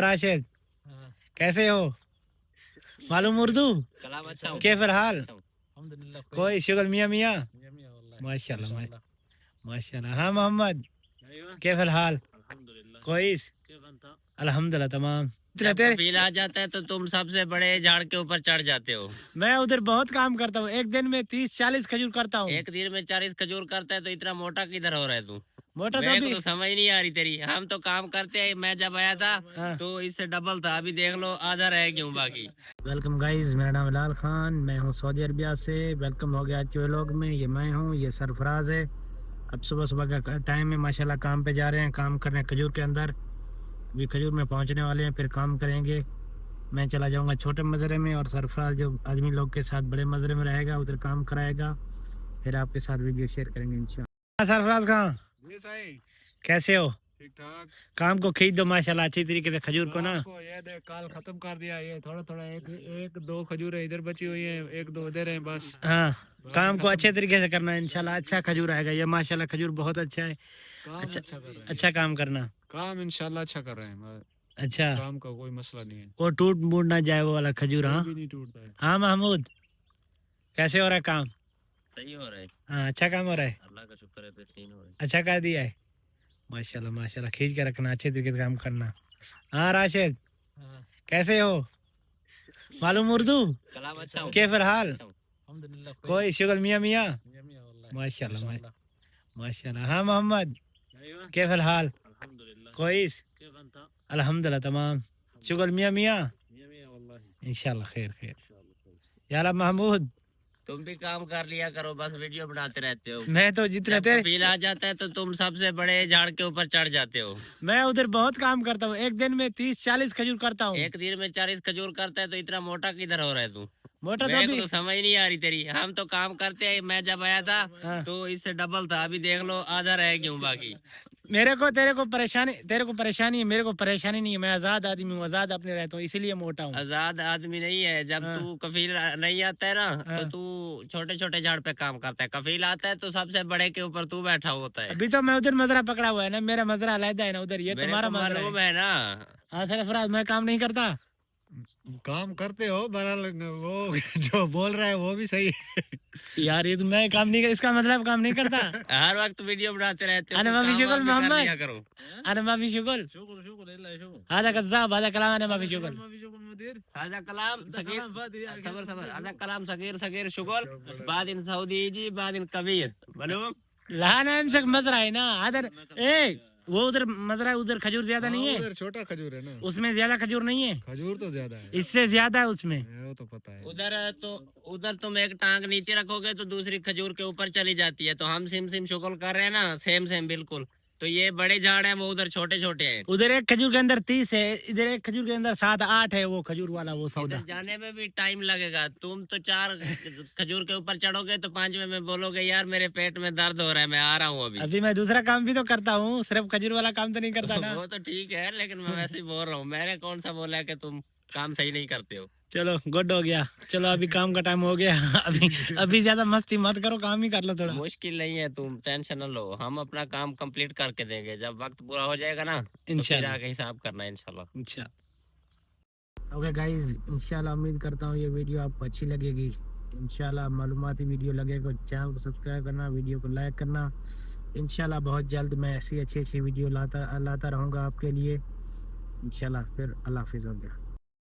راشد کیسے ہو؟ معلوم اردو؟ کیف الحال؟ کوئی شغل میاں میاں؟ ماشاء اللہ ماشاء اللہ. ہاں محمد کیف الحال؟ کوئس الحمد للہ تمام. فیل آ جاتا ہے تو تم سب سے بڑے جھاڑ کے اوپر چڑھ جاتے ہو. میں ادھر بہت کام کرتا ہوں, ایک دن میں 30-40 کھجور کرتا ہوں. ایک دن میں 40 کھجور کرتا ہے تو اتنا موٹا کدھر ہو رہا ہے تو؟ موٹا تو میرے ابھی کو تو سمجھ نہیں آ رہی تیری. ہم تو کام کرتے ہیں, میں جب آیا تھا تو اس سے ڈبل تھا, ابھی دیکھ لو آدھا رہ گیا ہوں باقی. ویلکم گائز, میرا نام لال خان, میں ہوں سعودی عربیہ سے. ویلکم ہو گیا آج کے ولاگ میں. یہ میں ہوں, یہ سرفراز ہے. اب صبح کا ٹائم ہے, ماشاءاللہ کام پہ جا رہے ہیں, کام کر رہے ہیں کھجور کے اندر. ابھی کھجور میں پہنچنے والے ہیں, پھر کام کریں گے. میں چلا جاؤں گا چھوٹے مزرے میں, اور سرفراز جو آدمی لوگ کے ساتھ بڑے مزرے میں رہے گا, ادھر کام کرائے گا. پھر آپ کے ساتھ ویڈیو شیئر کریں گے انشاءاللہ. سرفراز کہاں؟ کیسے ہو؟ ٹھیک ٹھاک. کام کو کھینچ دو ماشاءاللہ اچھی طریقے سے کھجور کو نا. یہ کال ختم کر دیا, یہ تھوڑا تھوڑا ایک دو کھجور ادھر بچی ہوئی ہیں, ایک دو ادھر ہیں بس. ہاں, کام کو اچھے طریقے سے کرنا ہے انشاءاللہ. اچھا کھجور آئے گا. یہ ماشاءاللہ کھجور بہت اچھا ہے. اچھا کام کرنا. کام انشاءاللہ اچھا کر رہے ہیں. اچھا, کام کا کوئی مسئلہ نہیں ہے. وہ ٹوٹ موٹ نہ جائے وہ والا کھجور. ہاں بھی نہیں ٹوٹتا ہے. ہاں محمود کیسے ہو رہا ہے کام؟ صحیح ہو رہا ہے, ہاں اچھا کام ہو رہا ہے. اللہ کا شکر ہے, بہترین ہو رہا ہے. اچھا کر دیا ہے ماشاءاللہ ماشاءاللہ. کھینچ کے رکھنا, اچھے طریقے سے کام کرنا. ہاں راشد کیسے ہو؟ معلوم اردو؟ کلام اچھا ہو. کیف الحال؟ الحمدللہ. کوئی شغل میاں میاں؟ ماشاءاللہ ماشاءاللہ. ہاں محمد کیف الحال؟ کوئس الحمد للہ تمام. شغل میاں میاں انشاءاللہ خیر خیر. یالا محمود تم بھی کام کر لیا کرو, بس ویڈیو بناتے رہتے ہو. میں تو جتنا تیرے فیل آ جاتا ہے تو تم سب سے بڑے جھاڑ کے اوپر چڑھ جاتے ہو. میں ادھر بہت کام کرتا ہوں, ایک دن میں 30-40 کھجور کرتا ہوں. ایک دن میں 40 کھجور کرتا ہے تو اتنا موٹا کدھر ہو رہا ہے تو؟ موٹا تو میرے کو ابھی تو سمجھ نہیں آ رہی تیری. ہم تو کام کرتے ہیں, میں جب آیا تھا تو اس سے ڈبل تھا, ابھی دیکھ لو آدھا رہ گیا ہوں باقی. تیرے کو پریشانی ہے, میرے کو پریشانی نہیں ہے. میں آزاد آدمی ہوں, آزاد اپنے رہتا ہوں, اسی لیے موٹا ہوں. آزاد آدمی نہیں ہے. جب تو کفیل نہیں آتا ہے نا تو تو چھوٹے چھوٹے جھاڑ پہ کام کرتا ہے. کفیل آتا ہے تو سب سے بڑے کے اوپر تو بیٹھا ہوتا ہے. ابھی تو میں ادھر مزرا پکڑا ہوا ہے نا, میرا مزرا علیحدہ ہے نا ادھر. یہ تمہارا مزرا ہے نا. ہاں سرفراز میں کام نہیں کرتا. کام کرتے ہو بہرحال, وہ جو بول رہا ہے وہ بھی صحیح ہے یار. یہ تو میں کام نہیں, اس کا مطلب کام نہیں کرتا. ہر وقت ویڈیو بناتے رہتے ہو. انا ما في شغل محمد, کرو. انا ما في شغل. هذا كذاب, هذا كلام انا ما في شغل. هذا كلام صغير, صبر هذا كلام صغير شغل, بعدين سعودي يجي بعدين كبير. معلوم. لا انا امسك مزرعه هنا. هذا ايه وہ ادھر مزرعہ, ادھر کھجور زیادہ نہیں ہے. ادھر چھوٹا کھجور ہے نا, اس میں زیادہ کھجور نہیں ہے. کھجور تو زیادہ ہے, اس سے زیادہ ہے اس میں. وہ تو پتہ ہے. ادھر تم ایک ٹانگ نیچے رکھو گے تو دوسری کھجور کے اوپر چلی جاتی ہے. تو ہم سیم شغل کر رہے ہیں نا, سیم بالکل. تو یہ بڑے جھاڑ ہیں, وہ ادھر چھوٹے چھوٹے ہیں. ادھر ایک کھجور کے اندر 30 ہے, ادھر ایک کھجور کے اندر 7-8 ہے. وہ کھجور والا وہ سودا جانے میں بھی ٹائم لگے گا. تم تو 4 کھجور کے اوپر چڑھو گے تو 5ویں میں بولو گے یار میرے پیٹ میں درد ہو رہا ہے, میں آ رہا ہوں. ابھی میں دوسرا کام بھی تو کرتا ہوں, صرف کھجور والا کام تو نہیں کرتا نا. وہ تو ٹھیک ہے, لیکن میں ویسے ہی بول رہا ہوں. میں نے کون سا بولا کہ تم کام صحیح نہیں کرتے ہو. چلو گڈ ہو گیا. چلو ابھی کام کا ٹائم ہو گیا. ابھی زیادہ مستی مت کرو, کام ہی کر لو تھوڑا. مشکل نہیں ہے, تم ٹینشن نہ لو. ہم اپنا کام کمپلیٹ کر کے دیں گے. جب وقت پورا ہو جائے گا نا انشاءاللہ آگے حساب کرنا ہے انشاءاللہ. اوکے گائز, انشاءاللہ امید کرتا ہوں یہ ویڈیو آپ کو اچھی لگے گی. انشاءاللہ معلوماتی ویڈیو لگے گا, چینل کو سبسکرائب کرنا, ویڈیو کو لائک کرنا. انشاءاللہ بہت جلد میں ایسی اچھی ویڈیو لاتا رہوں گا آپ کے لیے انشاءاللہ. پھر اللہ حافظ ہو گیا.